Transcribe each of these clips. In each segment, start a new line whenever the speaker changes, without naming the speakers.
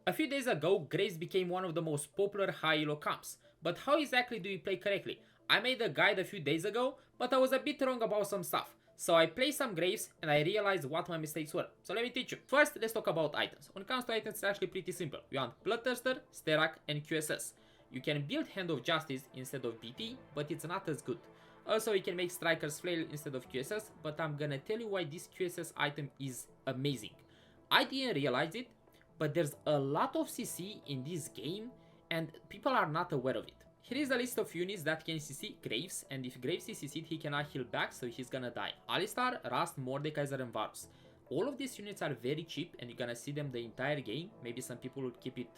A few days ago, Graves became one of the most popular high elo comps, but how exactly do you play correctly? I made a guide a few days ago, but I was a bit wrong about some stuff. So I played some Graves and I realized what my mistakes were. So let me teach you. First, let's talk about items. When it comes to items, it's actually pretty simple. You want Bloodthirster, Sterak, and QSS. You can build Hand of Justice instead of BT, but it's not as good. Also, you can make Striker's Flail instead of QSS, but I'm gonna tell you why this QSS item is amazing. I didn't realize it, but there's a lot of CC in this game and people are not aware of it. Here is a list of units that can CC Graves, and if Graves is CC'd, he cannot heal back, so he's gonna die. Alistar, Rust, Mordekaiser, and Varus. All of these units are very cheap and you're gonna see them the entire game. Maybe some people will keep it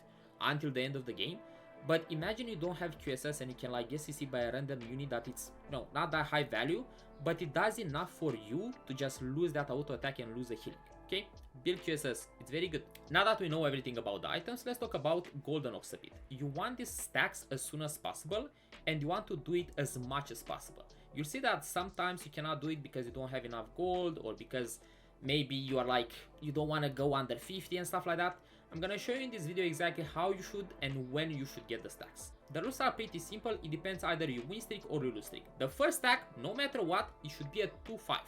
until the end of the game. But imagine you don't have QSS and you can like get CC'd by a random unit that it's not that high value, but it does enough for you to just lose that auto attack and lose the healing. Okay, build QSS, it's very good. Now that we know everything about the items, let's talk about Golden Ox a bit. You want these stacks as soon as possible and you want to do it as much as possible. You'll see that sometimes you cannot do it because you don't have enough gold or because maybe you are like, you don't want to go under 50 and stuff like that. I'm gonna show you in this video exactly how you should and when you should get the stacks. The rules are pretty simple, it depends either you win streak or you lose streak. The first stack, no matter what, it should be a 2-5.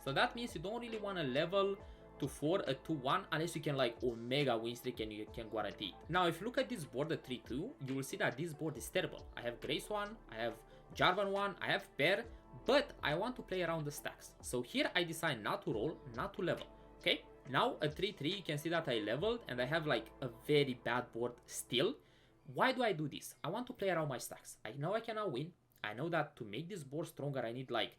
So that means you don't really want to level to 4 a 2-1 unless you can like omega win streak and you can guarantee it. Now if you look at this board, the 3-2, you will see that this board is terrible. I have Grace 1, I have Jarvan 1, I have Pair, but I want to play around the stacks. So here I decide not to roll, not to level, okay? Now at 3-3 you can see that I leveled and I have like a very bad board still. Why do I do this? I want to play around my stacks. I know I cannot win. I know that to make this board stronger I need like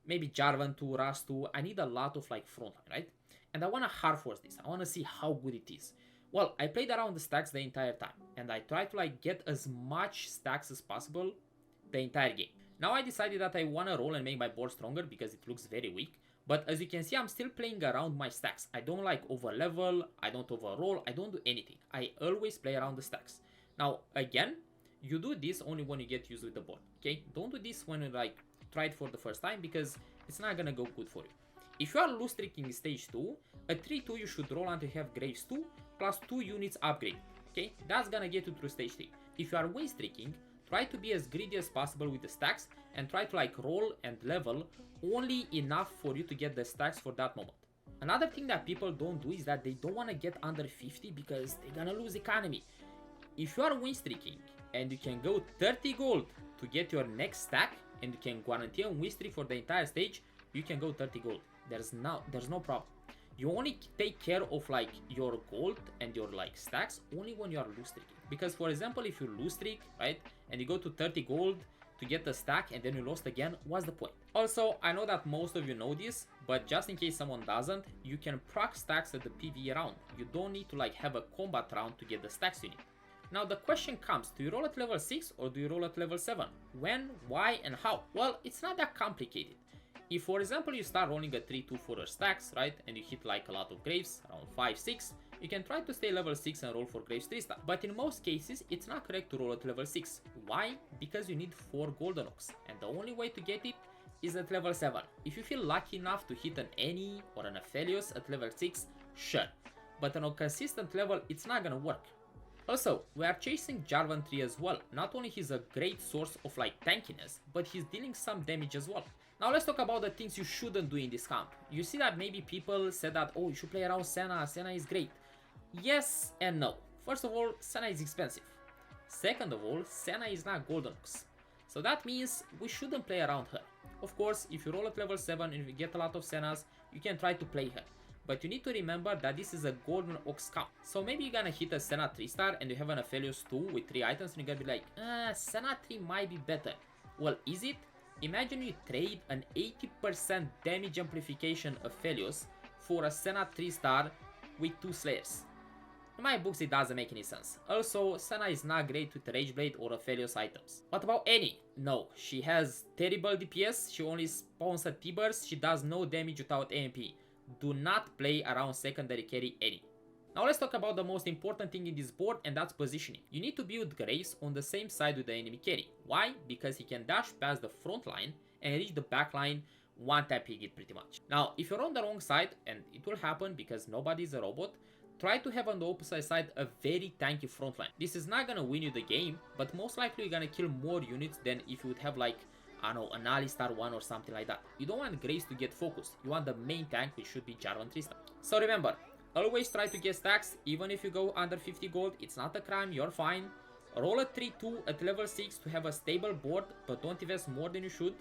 maybe Jarvan 2, Rust 2, I need a lot of like frontline, right? And I want to hard force this. I want to see how good it is. Well, I played around the stacks the entire time and I tried to like get as much stacks as possible the entire game. Now I decided that I want to roll and make my board stronger because it looks very weak. But as you can see, I'm still playing around my stacks. I don't like over level, I don't overroll, I don't do anything. I always play around the stacks. Now again, you do this only when you get used with the board, okay? Don't do this when you like try it for the first time because it's not gonna go good for you. If you are lose streaking stage 2, at 3-2 you should roll until you have Graves 2 plus 2 units upgrade, okay? That's gonna get you through stage 3. If you are win streaking, try to be as greedy as possible with the stacks and try to like roll and level only enough for you to get the stacks for that moment. Another thing that people don't do is that they don't want to get under 50 because they're gonna lose economy. If you are win streaking and you can go 30 gold to get your next stack and you can guarantee a win streak for the entire stage, you can go 30 gold. There's no problem. You only take care of like your gold and your like stacks only when you are lose streaking. Because for example, if you lose streak, right, and you go to 30 gold to get the stack and then you lost again, what's the point? Also, I know that most of you know this, but just in case someone doesn't, you can proc stacks at the PvE round. You don't need to like have a combat round to get the stacks you need. Now the question comes, do you roll at level 6 or do you roll at level 7? When, why, and how? Well, it's not that complicated. If for example you start rolling a 3-2 for your stacks, right, and you hit like a lot of Graves, around 5-6, you can try to stay level 6 and roll for Graves 3 star. But in most cases, it's not correct to roll at level 6. Why? Because you need 4 Golden Ox, and the only way to get it is at level 7. If you feel lucky enough to hit an Annie or an Aphelios at level 6, sure. But on a consistent level, it's not gonna work. Also, we are chasing Jarvan 3 as well. Not only he's a great source of like tankiness, but he's dealing some damage as well. Now let's talk about the things you shouldn't do in this camp. You see that maybe people said that, oh, you should play around Senna, Senna is great. Yes and no. First of all, Senna is expensive. Second of all, Senna is not Golden Ox. So that means we shouldn't play around her. Of course, if you roll at level 7 and you get a lot of Sennas, you can try to play her. But you need to remember that this is a Golden Ox count. So maybe you're gonna hit a Senna 3 star and you have an Aphelios 2 with 3 items and you're gonna be like, Senna 3 might be better. Well, is it? Imagine you trade an 80% damage amplification Aphelios for a Senna 3 star with 2 Slayers. In my books it doesn't make any sense. Also, Senna is not great with Rageblade or Aphelios items. What about Annie? No, she has terrible DPS, she only spawns at T-burst, she does no damage without AMP. Do not play around secondary carry Annie. Now let's talk about the most important thing in this board, and that's positioning. You need to build Graves on the same side with the enemy carry. Why? Because he can dash past the front line and reach the back line one tapping it pretty much. Now if you're on the wrong side, and it will happen because nobody is a robot, try to have on the opposite side a very tanky frontline. This is not gonna win you the game, but most likely you're gonna kill more units than if you would have like, I don't know, an Alistar 1 or something like that. You don't want Graves to get focused, you want the main tank, which should be Jarvan 3-star. So remember, always try to get stacks, even if you go under 50 gold, it's not a crime, you're fine. Roll a 3-2 at level 6 to have a stable board, but don't invest more than you should.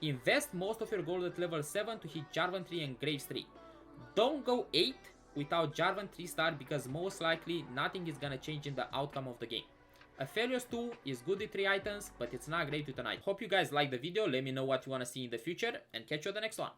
Invest most of your gold at level 7 to hit Jarvan 3 and Graves 3. Don't go 8 without Jarvan 3-star because most likely nothing is gonna change in the outcome of the game. Aphelios 2 is good with 3 items, but it's not great with an item. Hope you guys liked the video, let me know what you wanna see in the future, and catch you on the next one.